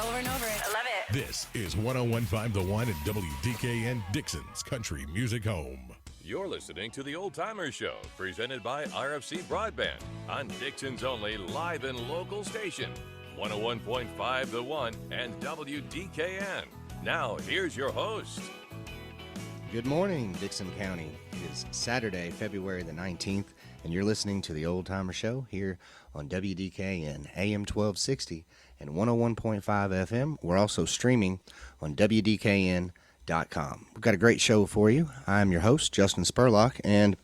over and over. I love it. This is 101.5 The One and WDKN Dixon's Country Music Home. You're listening to The Old Timer Show, presented by RFC Broadband on Dixon's only live and local station, 101.5 The One and WDKN. Now, here's your host. Good morning, Dickson County. It is Saturday, February the 19th, and you're listening to The Old Timer Show here on WDKN, AM 1260 and 101.5 FM. We're also streaming on WDKN.com. We've got a great show for you. I'm your host, Justin Spurlock, and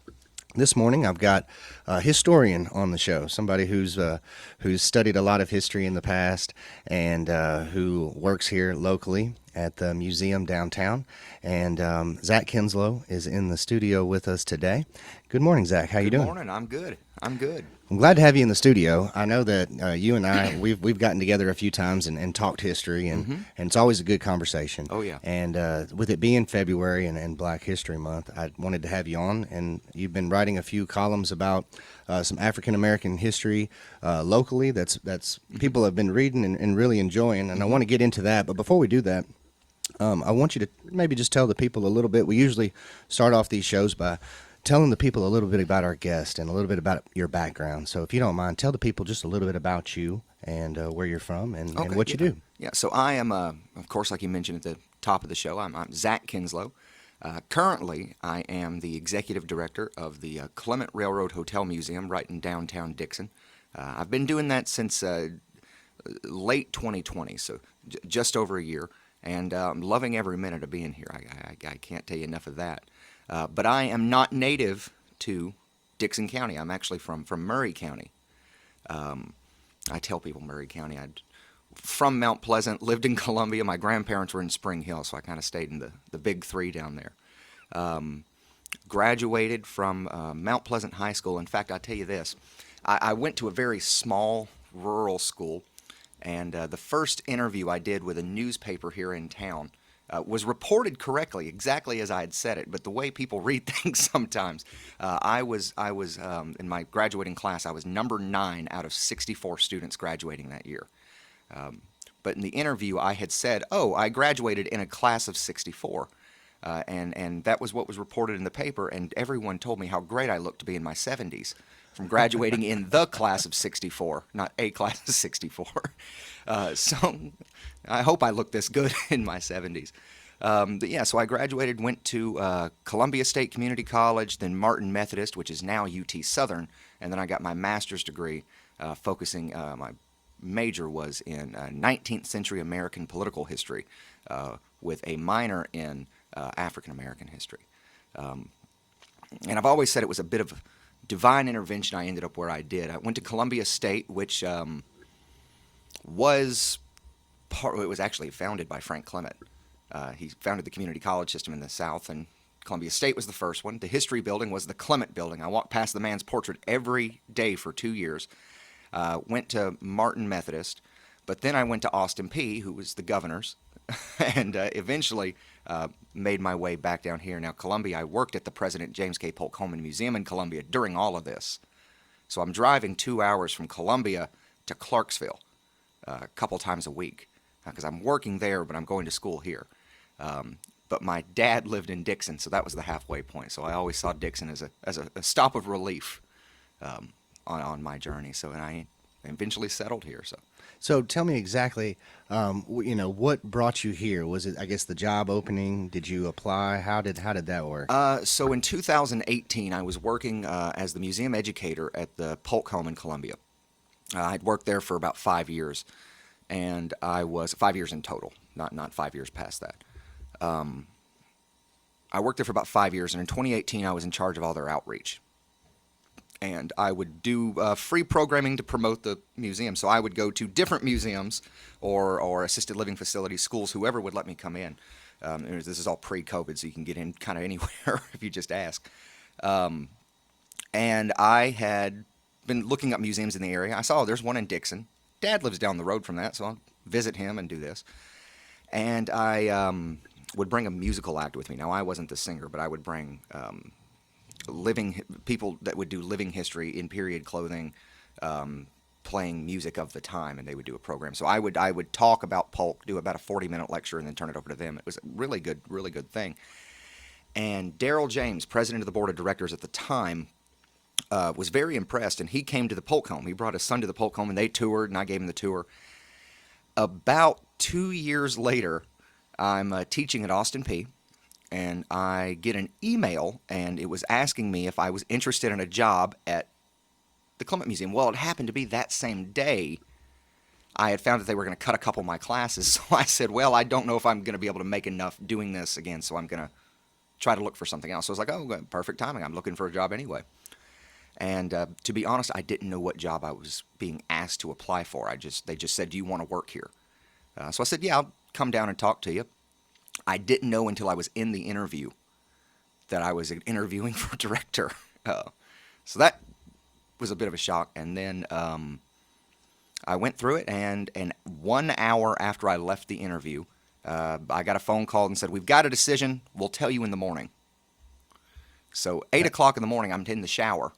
this morning I've got a historian on the show, somebody who's studied a lot of history in the past and who works here locally at the museum downtown. And Zach Kinslow is in the studio with us today. Good morning, Zach. How you doing? Good morning. I'm good. I'm glad to have you in the studio. I know that you and I, we've gotten together a few times and talked history, and it's always a good conversation. Oh, yeah. And with it being February and Black History Month, I wanted to have you on, and you've been writing a few columns about some African-American history locally that's people have been reading and really enjoying, and I want to get into that. But before we do that, I want you to maybe just tell the people a little bit. We usually start off these shows by telling the people a little bit about our guest and a little bit about your background. So if you don't mind, tell the people just a little bit about you and where you're from and what you do. Yeah, so I am, of course, like you mentioned at the top of the show, I'm Zach Kinslow. Currently, I am the executive director of the Clement Railroad Hotel Museum right in downtown Dickson. I've been doing that since late 2020, so just over a year, and I'm loving every minute of being here. I can't tell you enough of that. But I am not native to Dickson County. I'm actually from Murray County. I tell people Murray County. I'm from Mount Pleasant, lived in Columbia. My grandparents were in Spring Hill, so I kind of stayed in the big three down there. Graduated from Mount Pleasant High School. In fact, I'll tell you this. I went to a very small rural school, and the first interview I did with a newspaper here in town was reported correctly, exactly as I had said it, but the way people read things sometimes. I was in my graduating class, I was number 9 out of 64 students graduating that year. But in the interview, I had said, I graduated in a class of 64. And that was what was reported in the paper, and everyone told me how great I looked to be in my 70s from graduating in the class of 64, not a class of 64. So I hope I look this good in my 70s. But yeah, so I graduated, went to Columbia State Community College, then Martin Methodist, which is now UT Southern, and then I got my master's degree focusing, my major was in 19th century American political history with a minor in African American history. And I've always said it was a bit of divine intervention I ended up where I did. I went to Columbia State, which was actually founded by Frank Clement. He founded the community college system in the South, and Columbia State was the first one. The history building was the Clement building. I walked past the man's portrait every day for 2 years. Went to Martin Methodist, but then I went to Austin Peay, who was the governor's, and eventually made my way back down here. Now, Columbia, I worked at the President James K. Polk Coleman Museum in Columbia during all of this. So I'm driving 2 hours from Columbia to Clarksville a couple times a week because I'm working there, but I'm going to school here. But my dad lived in Dickson, so that was the halfway point. So I always saw Dickson as a stop of relief on my journey. So, and I eventually settled here. So tell me exactly, what brought you here? Was it, I guess, the job opening? Did you apply? How did that work? So in 2018, I was working as the museum educator at the Polk Home in Columbia. I'd worked there for about 5 years, and I was 5 years in total, not 5 years past that. I worked there for about 5 years, and in 2018, I was in charge of all their outreach. And I would do free programming to promote the museum. So I would go to different museums or assisted living facilities, schools, whoever would let me come in. This is all pre-COVID, so you can get in kind of anywhere if you just ask. And I had been looking up museums in the area. I saw there's one in Dickson. Dad lives down the road from that, so I'll visit him and do this. And I would bring a musical act with me. Now, I wasn't the singer, but I would bring living people that would do living history in period clothing, playing music of the time, and they would do a program. So I would talk about Polk, do about a 40-minute lecture, and then turn it over to them. It was a really good thing. And Daryl James, president of the board of directors at the time, was very impressed, and he came to the Polk home. He brought his son to the Polk home, and they toured, and I gave him the tour. About 2 years later, I'm teaching at Austin P, and I get an email, and it was asking me if I was interested in a job at the Clement Museum. Well, it happened to be that same day I had found that they were going to cut a couple of my classes, so I said, well, I don't know if I'm going to be able to make enough doing this again, so I'm going to try to look for something else. So I was like, oh, perfect timing. I'm looking for a job anyway. And to be honest, I didn't know what job I was being asked to apply for. They just said, do you want to work here? So I said, yeah, I'll come down and talk to you. I didn't know until I was in the interview that I was interviewing for director. So that was a bit of a shock. And then I went through it, and 1 hour after I left the interview, I got a phone call and said, we've got a decision. We'll tell you in the morning. So 8 o'clock in the morning, I'm in the shower.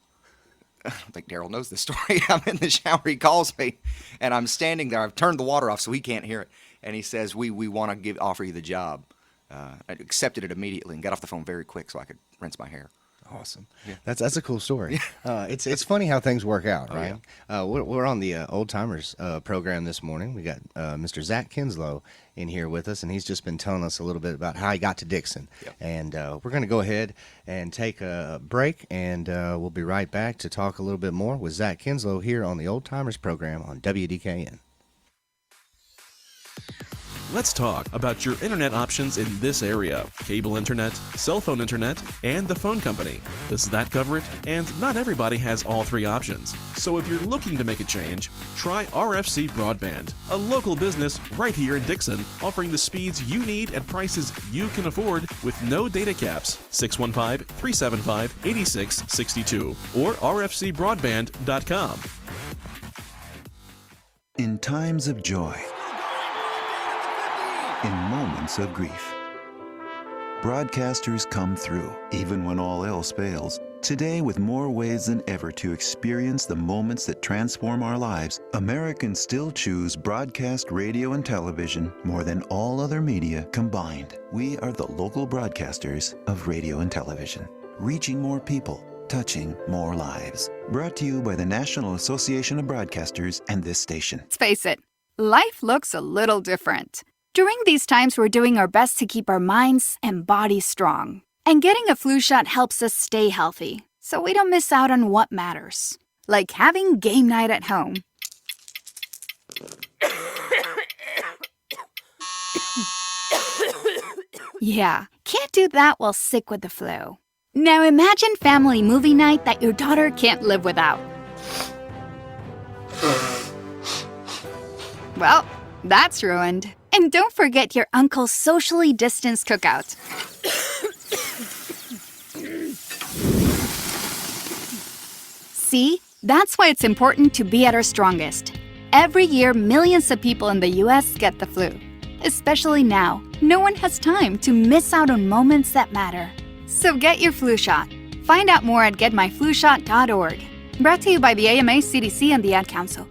I don't think Daryl knows this story. I'm in the shower. He calls me, and I'm standing there. I've turned the water off so he can't hear it. And he says, we want to offer you the job. I accepted it immediately and got off the phone very quick so I could rinse my hair. Awesome. Yeah. That's a cool story. It's funny how things work out, right? Yeah. We're on the Old Timers program this morning. We got Mr. Zach Kinslow in here with us, and he's just been telling us a little bit about how he got to Dickson. Yep. And we're going to go ahead and take a break, and we'll be right back to talk a little bit more with Zach Kinslow here on the Old Timers program on WDKN. Let's talk about your internet options in this area. Cable internet, cell phone internet, and the phone company. Does that cover it? And not everybody has all three options. So if you're looking to make a change, try RFC Broadband, a local business right here in Dickson, offering the speeds you need at prices you can afford with no data caps. 615-375-8662 or rfcbroadband.com. In times of joy, in moments of grief, broadcasters come through, even when all else fails. Today, with more ways than ever to experience the moments that transform our lives, Americans still choose broadcast radio and television more than all other media combined. We are the local broadcasters of radio and television, reaching more people, touching more lives. Brought to you by the National Association of Broadcasters and this station. Let's face it, life looks a little different. During these times, we're doing our best to keep our minds and bodies strong. And getting a flu shot helps us stay healthy, so we don't miss out on what matters. Like having game night at home. Yeah, can't do that while sick with the flu. Now imagine family movie night that your daughter can't live without. Well, that's ruined. And don't forget your uncle's socially distanced cookout. See, that's why it's important to be at our strongest. Every year, millions of people in the U.S. get the flu. Especially now, no one has time to miss out on moments that matter. So get your flu shot. Find out more at getmyflushot.org. Brought to you by the AMA, CDC, and the Ad Council.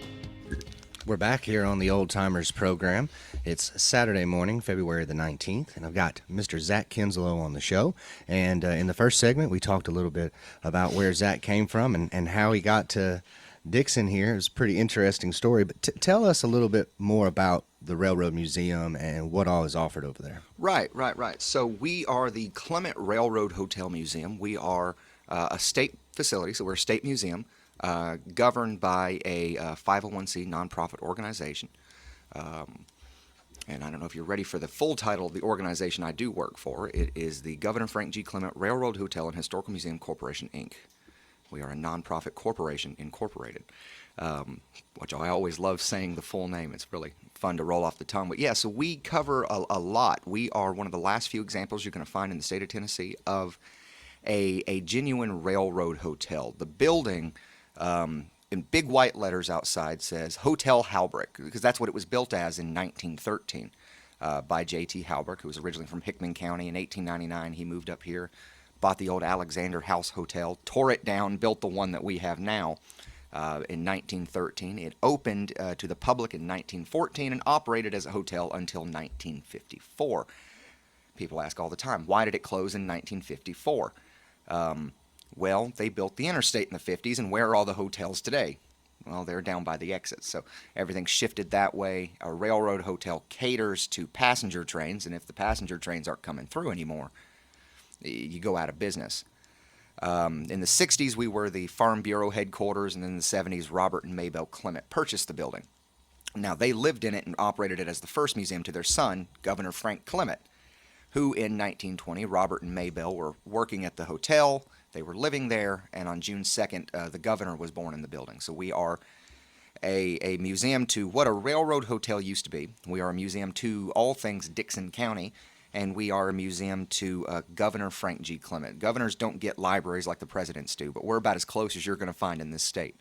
We're back here on the Old Timers program. It's Saturday morning, February the 19th, and I've got Mr. Zach Kinslow on the show. And in the first segment, we talked a little bit about where Zach came from and how he got to Dickson here. It's a pretty interesting story, but tell us a little bit more about the Railroad Museum and what all is offered over there. Right. So we are the Clement Railroad Hotel Museum. We are a state facility, so we're a state museum governed by a 501c nonprofit organization. And I don't know if you're ready for the full title of the organization I do work for. It is the Governor Frank G. Clement Railroad Hotel and Historical Museum Corporation, Inc. We are a nonprofit corporation incorporated, which I always love saying the full name. It's really fun to roll off the tongue. But yeah, so we cover a lot. We are one of the last few examples you're going to find in the state of Tennessee of a genuine railroad hotel. The building, in big white letters outside, says Hotel Halbrick, because that's what it was built as in 1913 by J.T. Halbrick, who was originally from Hickman County. In 1899, he moved up here, bought the old Alexander House Hotel, tore it down, built the one that we have now. in 1913. It opened to the public in 1914 and operated as a hotel until 1954. People ask all the time, why did it close in 1954? Well, they built the interstate in the 50s, and where are all the hotels today? Well, they're down by the exits, so everything shifted that way. A railroad hotel caters to passenger trains, and if the passenger trains aren't coming through anymore, you go out of business. In the 60s, we were the Farm Bureau headquarters, and in the 70s, Robert and Maybelle Clement purchased the building. Now, they lived in it and operated it as the first museum to their son, Governor Frank Clement, who in 1920, Robert and Maybelle were working at the hotel. They were living there, and on June 2nd, the governor was born in the building. So we are a museum to what a railroad hotel used to be. We are a museum to all things Dickson County, and we are a museum to Governor Frank G. Clement. Governors don't get libraries like the presidents do, but we're about as close as you're going to find in this state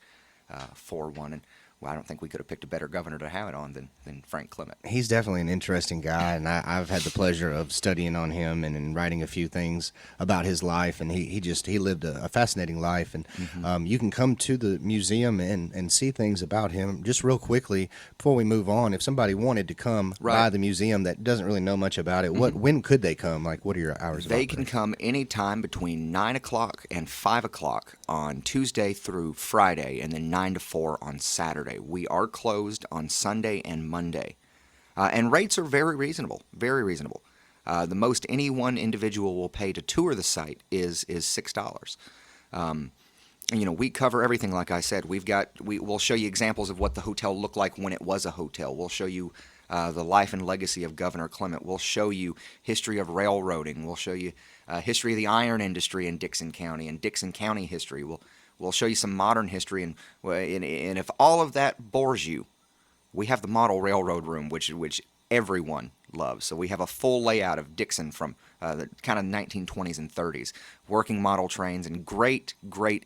for one. And well, I don't think we could have picked a better governor to have it on than Frank Clement. He's definitely an interesting guy, and I've had the pleasure of studying on him and writing a few things about his life, and he lived a fascinating life, and you can come to the museum and see things about him. Just real quickly, before we move on, if somebody wanted to come by the museum that doesn't really know much about it, when could they come? Like, what are your hours of operation? They can come anytime between 9 o'clock and 5 o'clock on Tuesday through Friday, and then 9 to 4 on Saturday. We are closed on Sunday and Monday. And rates are very reasonable, very reasonable. The most any one individual will pay to tour the site is $6. You know, we cover everything, like I said. We'll show you examples of what the hotel looked like when it was a hotel. We'll show you the life and legacy of Governor Clement. We'll show you history of railroading. We'll show you history of the iron industry in Dickson County and Dickson County history. We'll show you some modern history, and if all of that bores you, we have the model railroad room, which everyone loves. So we have a full layout of Dickson from the kind of 1920s and 30s, working model trains, and great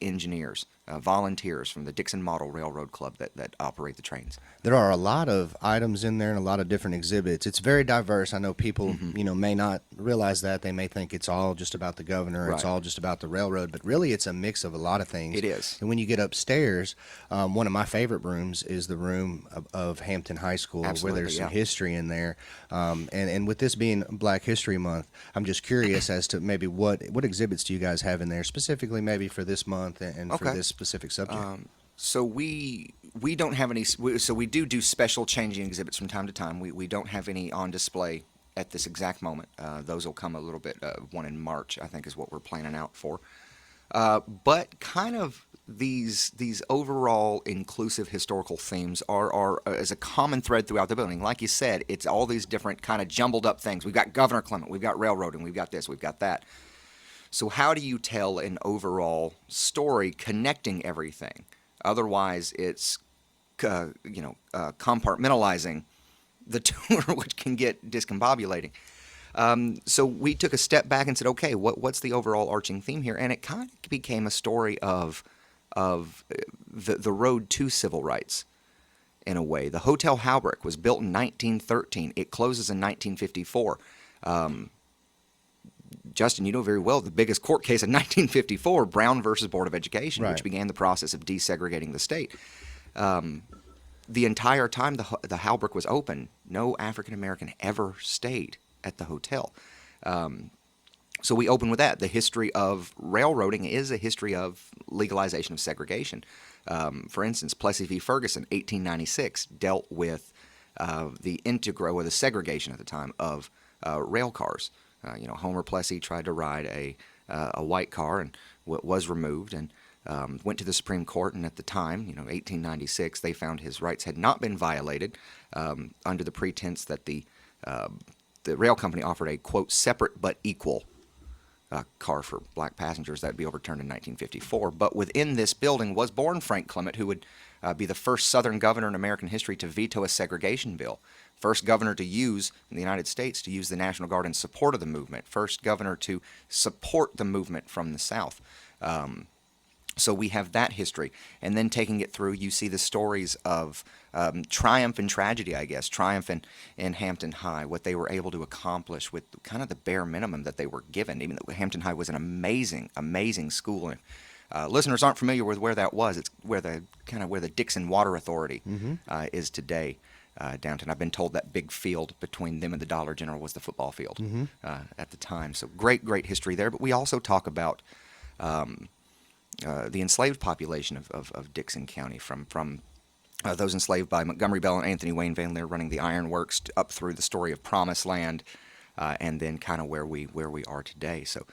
engineers, volunteers from the Dickson Model Railroad Club that operate the trains. There are a lot of items in there and a lot of different exhibits. It's very diverse. I know people, may not realize that. They may think it's all just about the governor, it's all just about the railroad, but really it's a mix of a lot of things. It is. And when you get upstairs, one of my favorite rooms is the room of Hampton High School, Absolutely, where there's some history in there. And with this being Black History Month, I'm just curious as to maybe what exhibits do you guys have in there specifically, maybe for this month and for this specific subject? So we don't have any. So we do special changing exhibits from time to time. We don't have any on display at this exact moment. Those will come a little bit. One in March, I think, is what we're planning out for. But kind of these overall inclusive historical themes are as a common thread throughout the building. Like you said, it's all these different kind of jumbled up things. We've got Governor Clement, we've got railroading, we've got this, we've got that. So how do you tell an overall story connecting everything? Otherwise, it's compartmentalizing the tour, which can get discombobulating. So we took a step back and said, okay, what's the overall arching theme here? And it kind of became a story of the road to civil rights, in a way. The Hotel Halbrook was built in 1913. It closes in 1954. Justin, you know very well the biggest court case in 1954, Brown versus Board of Education, which began the process of desegregating the state. The entire time the Halbrook was open, no African American ever stayed at the hotel. So we open with that. The history of railroading is a history of legalization of segregation. For instance, Plessy v. Ferguson, 1896, dealt with the integro, or the segregation at the time, of rail cars. Homer Plessy tried to ride a white car and was removed, and went to the Supreme Court, and at the time, 1896, they found his rights had not been violated under the pretense that the rail company offered a, quote, separate but equal car for black passengers. That would be overturned in 1954. But within this building was born Frank Clement, who would be the first Southern governor in American history to veto a segregation bill. First governor to use, in the United States, to use the National Guard in support of the movement. First governor to support the movement from the South. So we have that history. And then taking it through, you see the stories of triumph and tragedy, I guess. Triumph in Hampton High, what they were able to accomplish with kind of the bare minimum that they were given. Even though Hampton High was an amazing, amazing school. listeners aren't familiar with where that was, it's where the Dickson Water Authority is today. Downtown. I've been told that big field between them and the Dollar General was the football field at the time. So great history there. But we also talk about the enslaved population of Dickson County, from those enslaved by Montgomery Bell and Anthony Wayne Van Leer running the ironworks up through the story of Promised Land, and then kind of where we are today. So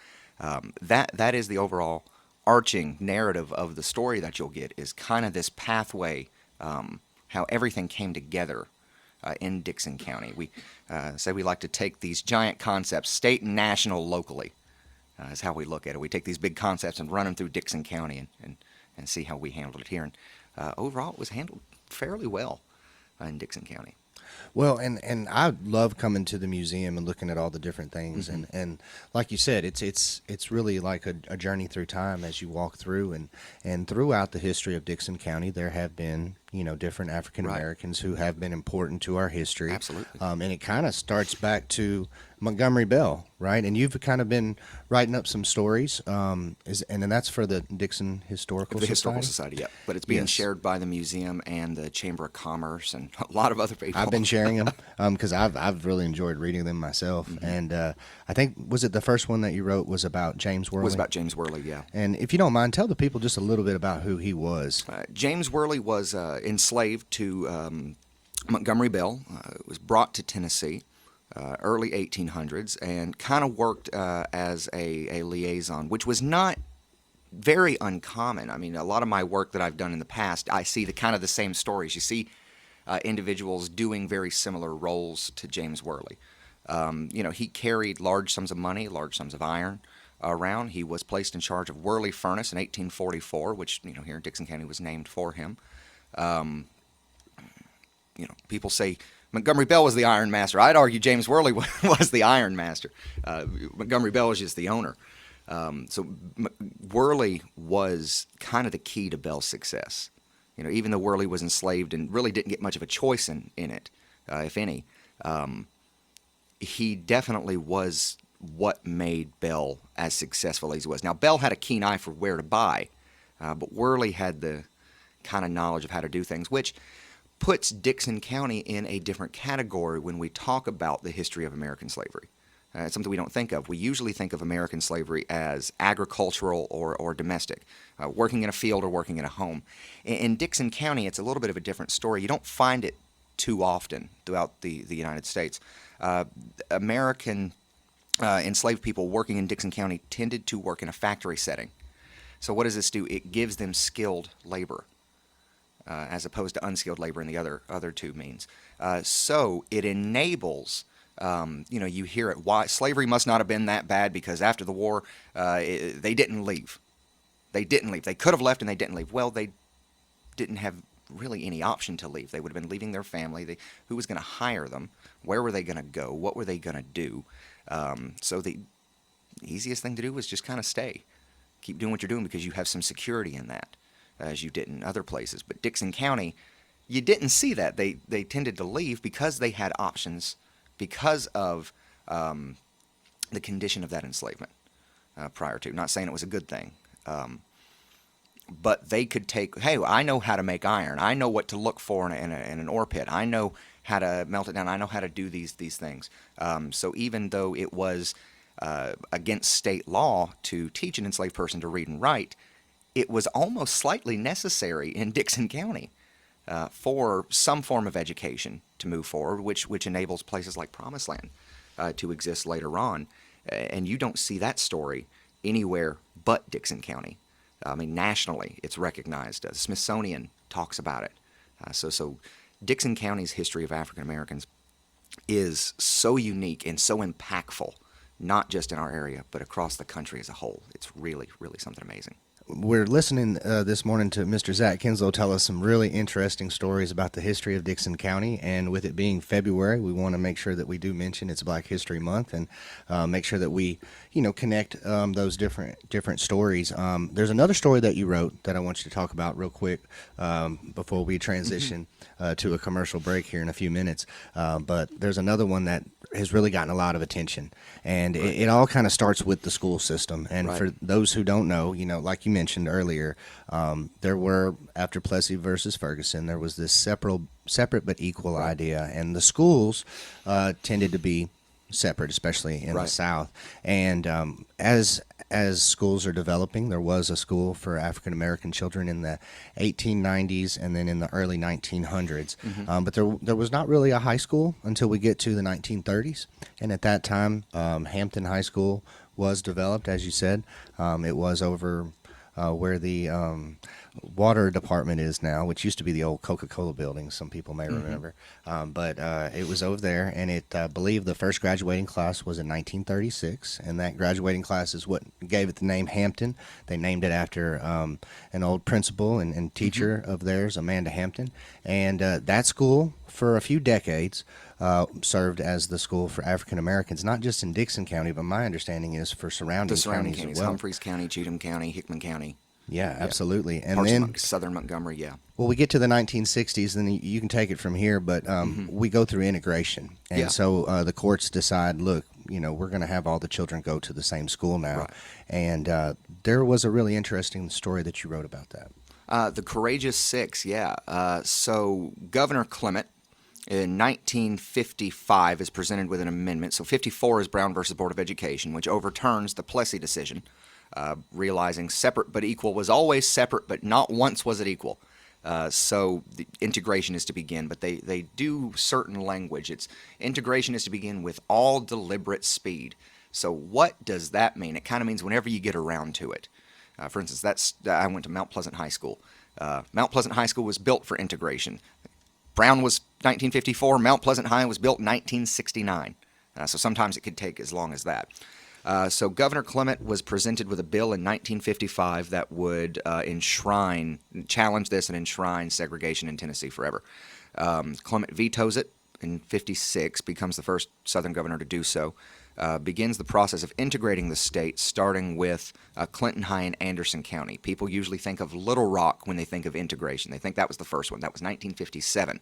that is the overall arching narrative of the story that you'll get, is kind of this pathway, how everything came together in Dickson County. We say we like to take these giant concepts, state and national, locally, is how we look at it. We take these big concepts and run them through Dickson County and see how we handled it here. And overall, it was handled fairly well in Dickson County. Well, and I love coming to the museum and looking at all the different things, and like you said, it's really like a journey through time as you walk through, and throughout the history of Dickson County, there have been different African Americans who have been important to our history. Absolutely. And it kind of starts back to Montgomery Bell, right? And you've kind of been writing up some stories, and that's for the Dickson Historical Society? Historical Society, yeah. But it's being shared by the museum and the Chamber of Commerce and a lot of other people. I've been sharing them because I've really enjoyed reading them myself. And I think, was it the first one that you wrote was about James Worley? It was about James Worley, yeah. And if you don't mind, tell the people just a little bit about who he was. James Worley was enslaved to Montgomery Bell, was brought to Tennessee early 1800s, and kind of worked as a liaison, which was not very uncommon. I mean, a lot of my work that I've done in the past, I see the same stories. You see individuals doing very similar roles to James Worley. He carried large sums of money, large sums of iron around. He was placed in charge of Worley Furnace in 1844, which here in Dickson County was named for him. People say Montgomery Bell was the iron master. I'd argue James Worley was the iron master. Montgomery Bell was just the owner. So Worley was kind of the key to Bell's success. Even though Worley was enslaved and really didn't get much of a choice in it, if any, he definitely was what made Bell as successful as he was. Now, Bell had a keen eye for where to buy, but Worley had the kind of knowledge of how to do things, which puts Dickson County in a different category when we talk about the history of American slavery. It's something we don't think of. We usually think of American slavery as agricultural or domestic, working in a field or working in a home. In Dickson County, it's a little bit of a different story. You don't find it too often throughout the United States. American enslaved people working in Dickson County tended to work in a factory setting. So what does this do? It gives them skilled labor, as opposed to unskilled labor in the other two means. So it enables, you hear it, why slavery must not have been that bad because after the war, they didn't leave. They didn't leave. They could have left and they didn't leave. Well, they didn't have really any option to leave. They would have been leaving their family. Who was going to hire them? Where were they going to go? What were they going to do? So the easiest thing to do was just kind of stay. Keep doing what you're doing because you have some security in that, as you did in other places. But Dickson County, you didn't see that. They tended to leave because they had options, because of the condition of that enslavement prior to. Not saying it was a good thing. But they could take, hey, I know how to make iron. I know what to look for in an ore pit. I know how to melt it down. I know how to do these things. So even though it was against state law to teach an enslaved person to read and write, it was almost slightly necessary in Dickson County for some form of education to move forward, which enables places like Promised Land to exist later on. And you don't see that story anywhere but Dickson County. I mean, nationally, it's recognized. The Smithsonian talks about it. So Dickson County's history of African Americans is so unique and so impactful, not just in our area, but across the country as a whole. It's really, really something amazing. We're listening this morning to Mr. Zach Kinslow tell us some really interesting stories about the history of Dickson County, and with it being February, we want to make sure that we do mention it's Black History Month and make sure that we, connect those different stories. There's another story that you wrote that I want you to talk about real quick before we transition to a commercial break here in a few minutes. But there's another one that has really gotten a lot of attention, and it all kind of starts with the school system. And Right. for those who don't know, like you mentioned earlier, there were, after Plessy versus Ferguson, there was this separate but equal idea, and the schools tended to be separate, especially in the South. And as schools are developing, there was a school for African American children in the 1890s and then in the early 1900s. But there was not really a high school until we get to the 1930s. And at that time, Hampton High School was developed, as you said. It was over where the water department is now, which used to be the old Coca-Cola building, some people may remember. But it was over there, and I believe the first graduating class was in 1936, and that graduating class is what gave it the name Hampton. They named it after an old principal and teacher of theirs, Amanda Hampton. And that school, for a few decades, served as the school for African Americans, not just in Dickson County, but my understanding is for surrounding counties as well. Humphreys County, Cheatham County, Hickman County. Yeah, absolutely. And Parts then of Southern Montgomery, yeah. Well, we get to the 1960s, and you can take it from here, but we go through integration. And so the courts decide, look, we're going to have all the children go to the same school now. Right. And there was a really interesting story that you wrote about that. The Courageous Six, yeah. So Governor Clement in 1955 is presented with an amendment. So 54 is Brown versus Board of Education, which overturns the Plessy decision, realizing separate but equal was always separate, but not once was it equal. So the integration is to begin, but they do certain language. Integration is to begin with all deliberate speed. So what does that mean? It kind of means whenever you get around to it. For instance, I went to Mount Pleasant High School. Mount Pleasant High School was built for integration. Brown was 1954. Mount Pleasant High was built in 1969. So sometimes it could take as long as that. So Governor Clement was presented with a bill in 1955 that would challenge this and enshrine segregation in Tennessee forever. Clement vetoes it in 56, becomes the first Southern governor to do so, begins the process of integrating the state, starting with Clinton High in Anderson County. People usually think of Little Rock when they think of integration. They think that was the first one. That was 1957.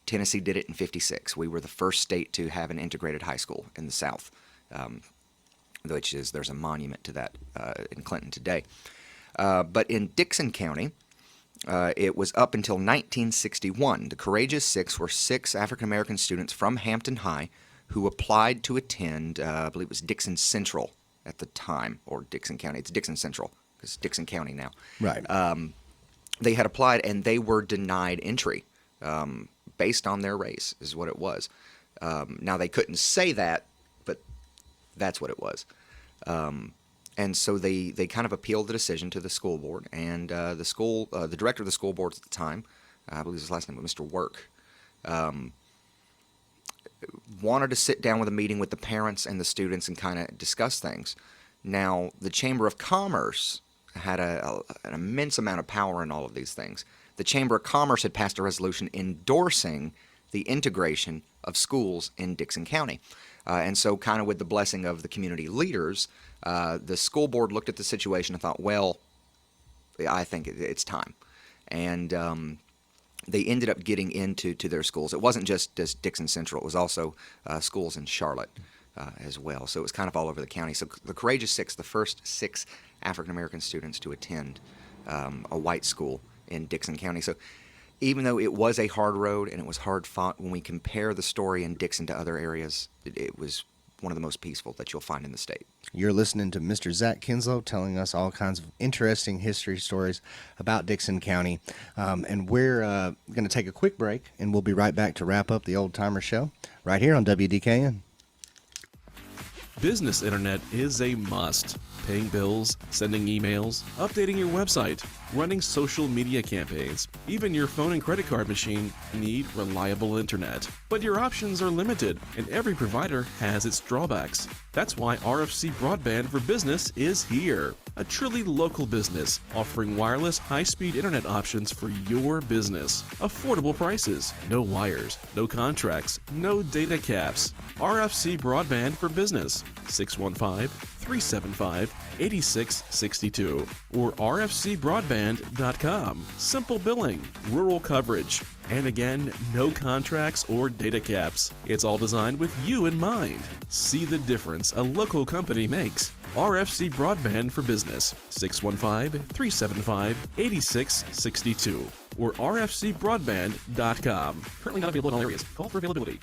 Tennessee did it in 56. We were the first state to have an integrated high school in the South. There's a monument to that in Clinton today. But in Dickson County, it was up until 1961. The Courageous Six were 6 African-American students from Hampton High who applied to attend, I believe it was Dickson Central at the time, or Dickson County. It's Dickson Central, because it's Dickson County now. Right. They had applied, and they were denied entry based on their race, is what it was. Now, they couldn't say that, but that's what it was. And so they kind of appealed the decision to the school board, and the director of the school board at the time, I believe his last name was Mr. Work, wanted to sit down with a meeting with the parents and the students and kind of discuss things. Now, the Chamber of Commerce had an immense amount of power in all of these things. The Chamber of Commerce had passed a resolution endorsing the integration of schools in Dickson County. And so kind of with the blessing of the community leaders, the school board looked at the situation and thought, well, I think it's time. And they ended up getting into their schools. It wasn't just Dickson Central. It was also schools in Charlotte as well. So it was kind of all over the county. So the Courageous Six, the first 6 African-American students to attend a white school in Dickson County. So even though it was a hard road and it was hard fought, when we compare the story in Dickson to other areas, it was one of the most peaceful that you'll find in the state. You're listening to Mr. Zach Kinslow telling us all kinds of interesting history stories about Dickson County. And we're going to take a quick break, and we'll be right back to wrap up the Old Timer Show right here on WDKN. Business internet is a must. Paying bills, sending emails, updating your website, running social media campaigns, even your phone and credit card machine need reliable internet. But your options are limited, and every provider has its drawbacks. That's why RFC Broadband for Business is here. A truly local business offering wireless high-speed internet options for your business. Affordable prices, no wires, no contracts, no data caps. RFC Broadband for Business, 615 855-375-8662 or rfcbroadband.com. Simple billing, rural coverage, and again, no contracts or data caps. It's all designed with you in mind. See the difference a local company makes. RFC Broadband for Business, 615-375-8662 or rfcbroadband.com. Currently not available in all areas. Call for availability.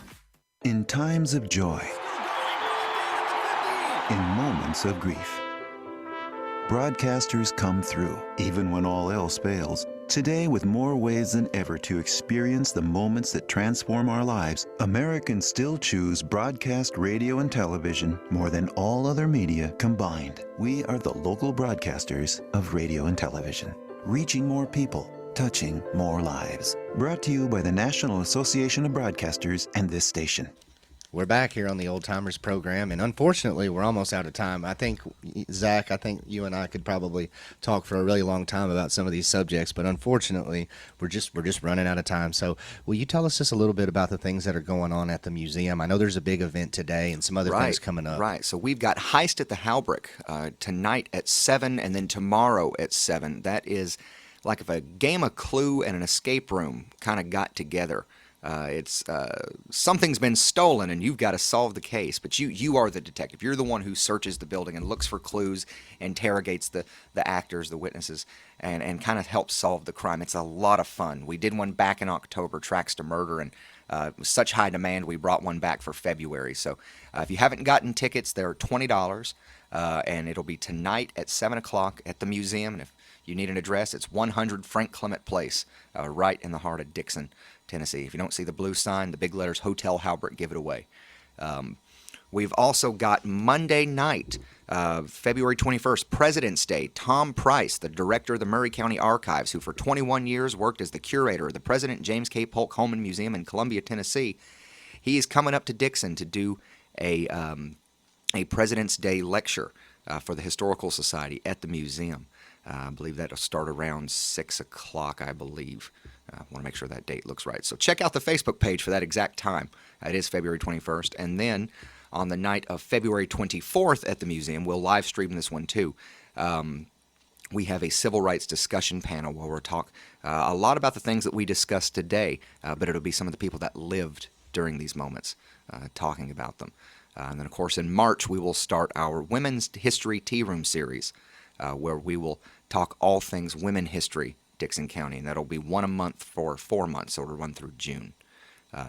In times of joy, in moments of grief, broadcasters come through, even when all else fails. Today, with more ways than ever to experience the moments that transform our lives, Americans still choose broadcast radio and television more than all other media combined. We are the local broadcasters of radio and television, reaching more people, touching more lives. Brought to you by the National Association of Broadcasters and this station. We're back here on the Old Timers program, and unfortunately, we're almost out of time. I think, Zach, you and I could probably talk for a really long time about some of these subjects, but unfortunately, we're just running out of time. So, will you tell us just a little bit about the things that are going on at the museum? I know there's a big event today and some other things coming up. Right. So we've got Heist at the Halbrick tonight at 7, and then tomorrow at 7. That is like if a game of Clue and an escape room kind of got together. It's something's been stolen and you've got to solve the case, but you are the detective. You're the one who searches the building and looks for clues, interrogates the actors, the witnesses, and kind of helps solve the crime. It's a lot of fun. We did one back in October, Tracks to Murder, and it was such high demand we brought one back for February. So if you haven't gotten tickets, they're $20, and it'll be tonight at 7 o'clock at the museum. And if you need an address, it's 100 Frank Clement Place, right in the heart of Dickson, Tennessee. If you don't see the blue sign, the big letters Hotel Halbrick give it away. We've also got Monday night, February 21st, President's Day. Tom Price, the director of the Murray County Archives, who for 21 years worked as the curator of the President James K. Polk Holman Museum in Columbia, Tennessee. He is coming up to Dickson to do a President's Day lecture for the Historical Society at the museum. I believe that'll start around 6 o'clock, I believe. I want to make sure that date looks right. So check out the Facebook page for that exact time. It is February 21st. And then on the night of February 24th at the museum, we'll live stream this one too. We have a civil rights discussion panel where we'll talk a lot about the things that we discussed today, but it'll be some of the people that lived during these moments talking about them. And then, of course, in March, we will start our Women's History Tea Room series, where we will talk all things women history, Dickson County, and that'll be one a month for 4 months, so it'll run through June.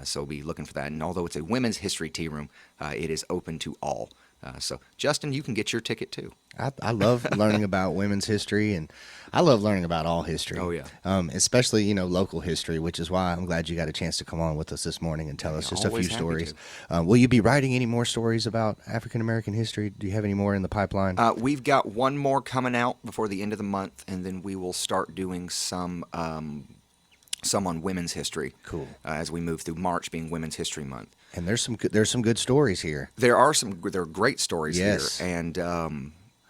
So be looking for that. And although it's a women's history tea room, it is open to all. So, Justin, you can get your ticket too. I love learning about women's history, and I love learning about all history. Oh, yeah. Especially, local history, which is why I'm glad you got a chance to come on with us this morning and tell us just a few stories. Will you be writing any more stories about African-American history? Do you have any more in the pipeline? We've got one more coming out before the end of the month, and then we will start doing some on women's history. Cool. As we move through March, being Women's History Month. And there's some good stories here. There are great stories here, and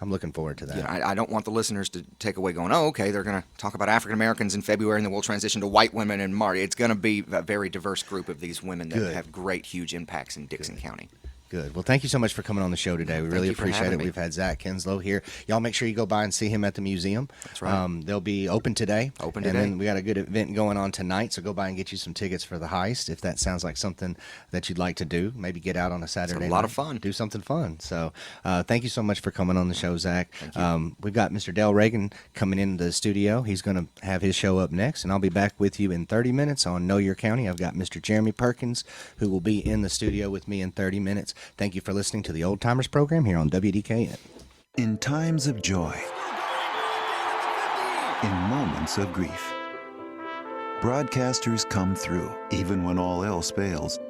I'm looking forward to that. Yeah, I don't want the listeners to take away going, oh, okay, they're going to talk about African Americans in February, and then we'll transition to white women in March. It's going to be a very diverse group of these women that have great, huge impacts in Dickson County. Good. Well, thank you so much for coming on the show today. We really appreciate it. We've had Zach Kinslow here. Y'all make sure you go by and see him at the museum. That's right. They'll be open today. And then we got a good event going on tonight, so go by and get you some tickets for the heist if that sounds like something that you'd like to do. Maybe get out on a Saturday It's a lot of fun. Do something fun. So thank you so much for coming on the show, Zach. We've got Mr. Dale Reagan coming into the studio. He's going to have his show up next, and I'll be back with you in 30 minutes on Know Your County. I've got Mr. Jeremy Perkins, who will be in the studio with me in 30 minutes. Thank you for listening to the Old Timers program here on WDKN. In times of joy, in moments of grief, broadcasters come through, even when all else fails.